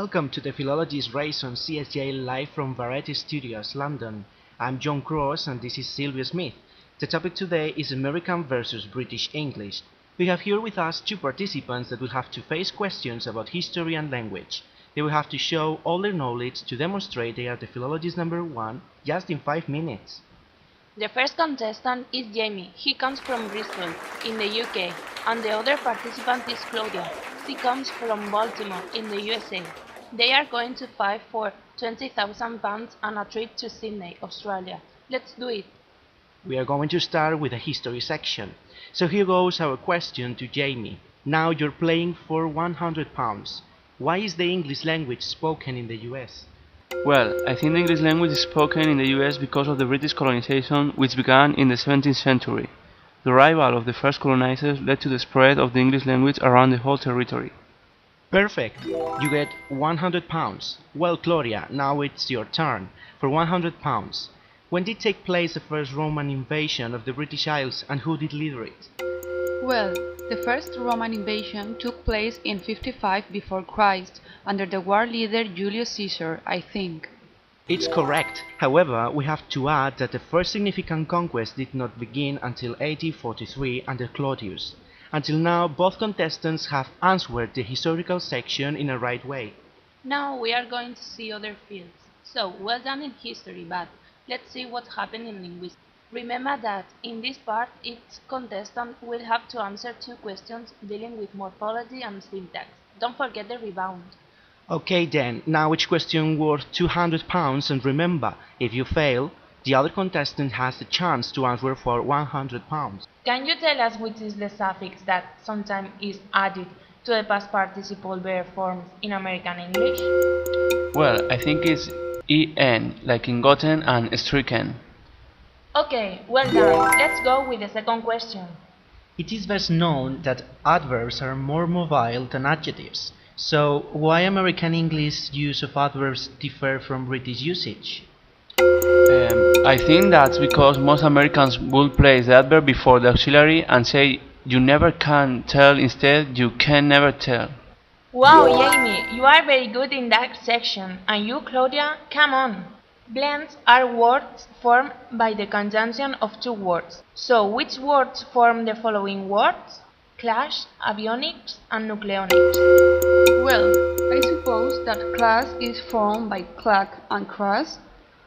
Welcome to the Philologist Race on CSJ live from Varieties Studios, London. I'm John Cross and this is Sylvia Smith. The topic today is American versus British English. We have here with us two participants that will have to face questions about history and language. They will have to show all their knowledge to demonstrate they are the philologist number one just in 5 minutes. The first contestant is Jamie. He comes from Bristol, in the UK, and the other participant is Claudia. She comes from Baltimore, in the USA. They are going to fight for £20,000 and a trip to Sydney, Australia. Let's do it! We are going to start with the history section. So here goes our question to Jamie. Now you're playing for £100. Why is the English language spoken in the US? Well, I think the English language is spoken in the US because of the British colonization which began in the 17th century. The arrival of the first colonizers led to the spread of the English language around the whole territory. Perfect! You get £100. Well, Claudia, now it's your turn. For £100, when did take place the first Roman invasion of the British Isles and who did leader it? Well, the first Roman invasion took place in 55 before Christ under the war leader Julius Caesar, I think. It's correct. However, we have to add that the first significant conquest did not begin until AD 43 under Claudius. Until now, both contestants have answered the historical section in a right way. Now we are going to see other fields. So, well done in history, but let's see what happened in linguistics. Remember that in this part, each contestant will have to answer 2 questions dealing with morphology and syntax. Don't forget the rebound. Okay then, now each question worth £200 and remember, if you fail, the other contestant has the chance to answer for £100. Can you tell us which is the suffix that sometimes is added to the past participle verb forms in American English? Well, I think it's en, like in gotten and stricken. Okay, well done. Let's go with the second question. It is best known that adverbs are more mobile than adjectives. So, why American English use of adverbs differ from British usage? I think that's because most Americans will place the adverb before the auxiliary and say you never can tell instead you can never tell. Wow, Jamie, you are very good in that section. And you, Claudia, come on. Blends are words formed by the conjunction of 2 words. So, which words form the following words? Clash, avionics, and nucleonics. Well, I suppose that class is formed by clack and crass,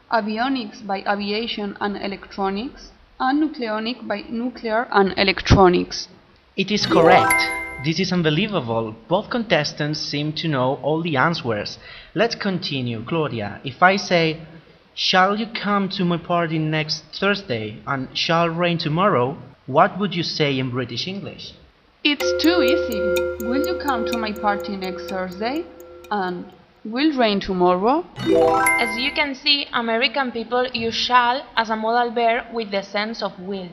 avionics by aviation and electronics, and nucleonic by nuclear and electronics. It is correct. This is unbelievable. Both contestants seem to know all the answers. Let's continue, Claudia. If I say, shall you come to my party next Thursday and shall rain tomorrow, what would you say in British English? It's too easy. Will you come to my party next Thursday? And will rain tomorrow? As you can see, American people use shall as a modal verb with the sense of will.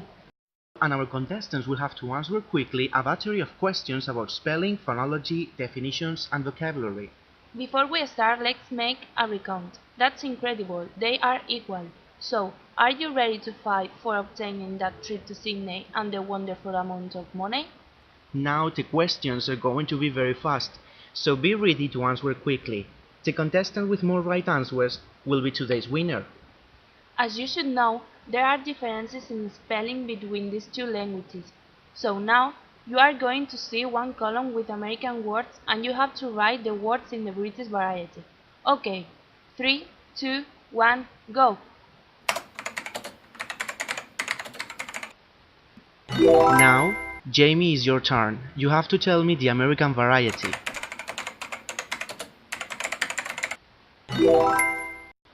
And our contestants will have to answer quickly a battery of questions about spelling, phonology, definitions, and vocabulary. Before we start, let's make a recount. That's incredible. They are equal. So, are you ready to fight for obtaining that trip to Sydney and the wonderful amount of money? Now the questions are going to be very fast, so be ready to answer quickly. The contestant with more right answers will be today's winner. As you should know, there are differences in spelling between these 2 languages. So now, you are going to see 1 column with American words and you have to write the words in the British variety. Okay, 3, 2, 1, go! Now, Jamie, is your turn. You have to tell me the American variety.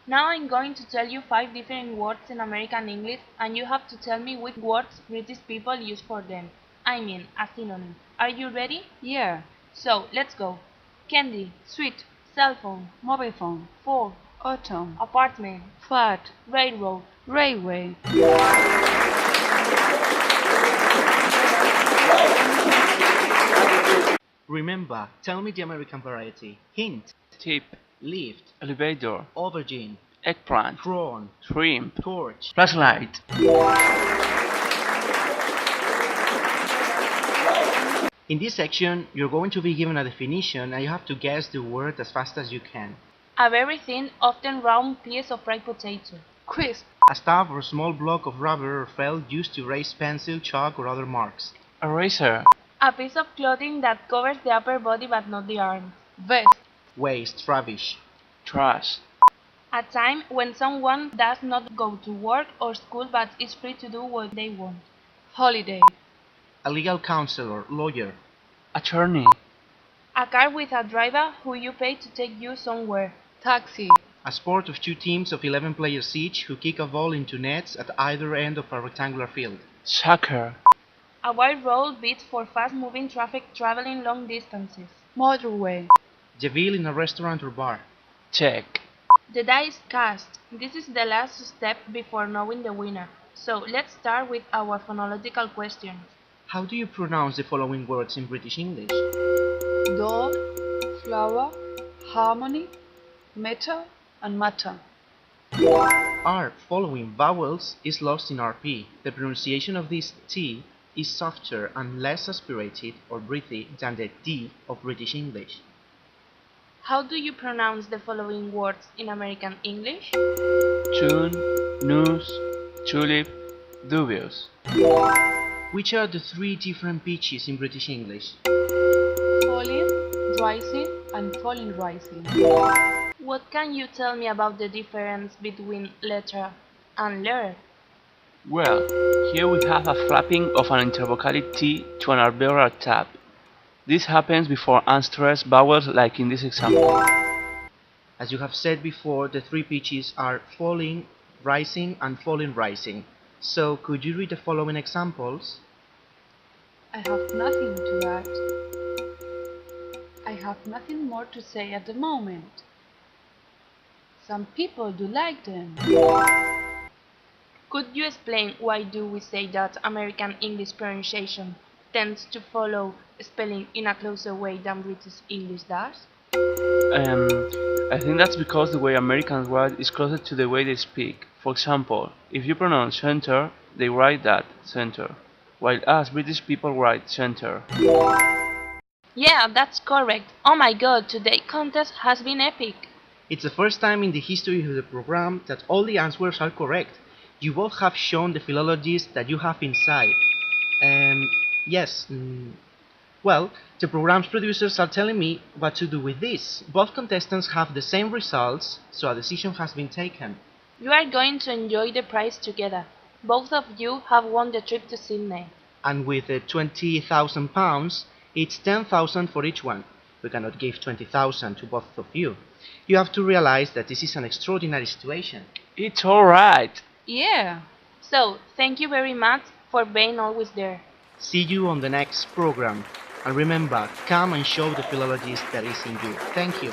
Now I'm going to tell you 5 different words in American English and you have to tell me which words British people use for them. I mean, a synonym. Are you ready? Yeah. So, let's go. Candy, sweet, cell phone, Mobile phone, fall, autumn, apartment, flat, railroad. railway. Remember, tell me the American variety. Hint, Tip, lift, elevator, aubergine, eggplant, prawn, shrimp, torch. flashlight. In this section, you're going to be given a definition and you have to guess the word as fast as you can. A very thin, often round piece of fried potato. Crisp. A stub or small block of rubber or felt used to erase pencil, chalk or other marks. Eraser. A piece of clothing that covers the upper body but not the arms. Vest. Waste, rubbish. Trash. A time when someone does not go to work or school but is free to do what they want. Holiday. A legal counselor, lawyer. Attorney. A car with a driver who you pay to take you somewhere. Taxi. A sport of two teams of 11 players each who kick a ball into nets at either end of a rectangular field. Soccer. A wide road built for fast-moving traffic traveling long distances. Motorway. The bill in a restaurant or bar. Check. The die is cast. This is the last step before knowing the winner. So let's start with our phonological questions. How do you pronounce the following words in British English? Door. Flower. Harmony. Metal and matter. R following vowels is lost in RP. The pronunciation of this T is softer and less aspirated or breathy than the D of British English. How do you pronounce the following words in American English? Tune. News. Tulip. Dubious. Which are the three different pitches in British English? Falling, rising and falling rising. What can you tell me about the difference between letter and letter? Well, here we have a flapping of an intervocalic T to an alveolar tap. This happens before unstressed vowels like in this example. As you have said before, the three pitches are falling, rising and falling rising. So could you read the following examples? I have nothing to add. I have nothing more to say at the moment. Some people do like them. Could you explain why do we say that American English pronunciation tends to follow spelling in a closer way than British English does? I think that's because the way Americans write is closer to the way they speak. For example, if you pronounce center, they write that center, while us British people write center. Yeah, that's correct. Oh my god, today's contest has been epic. It's the first time in the history of the program that all the answers are correct. You both have shown the philologies that you have inside. Yes, well, the program's producers are telling me what to do with this. Both contestants have the same results, so a decision has been taken. You are going to enjoy the prize together. Both of you have won the trip to Sydney. And with the £20,000, it's 10,000 for each one. We cannot give 20,000 to both of you. You have to realize that this is an extraordinary situation. It's alright! Yeah. So, thank you very much for being always there. See you on the next program. And remember, come and show the philologist that is in you. Thank you.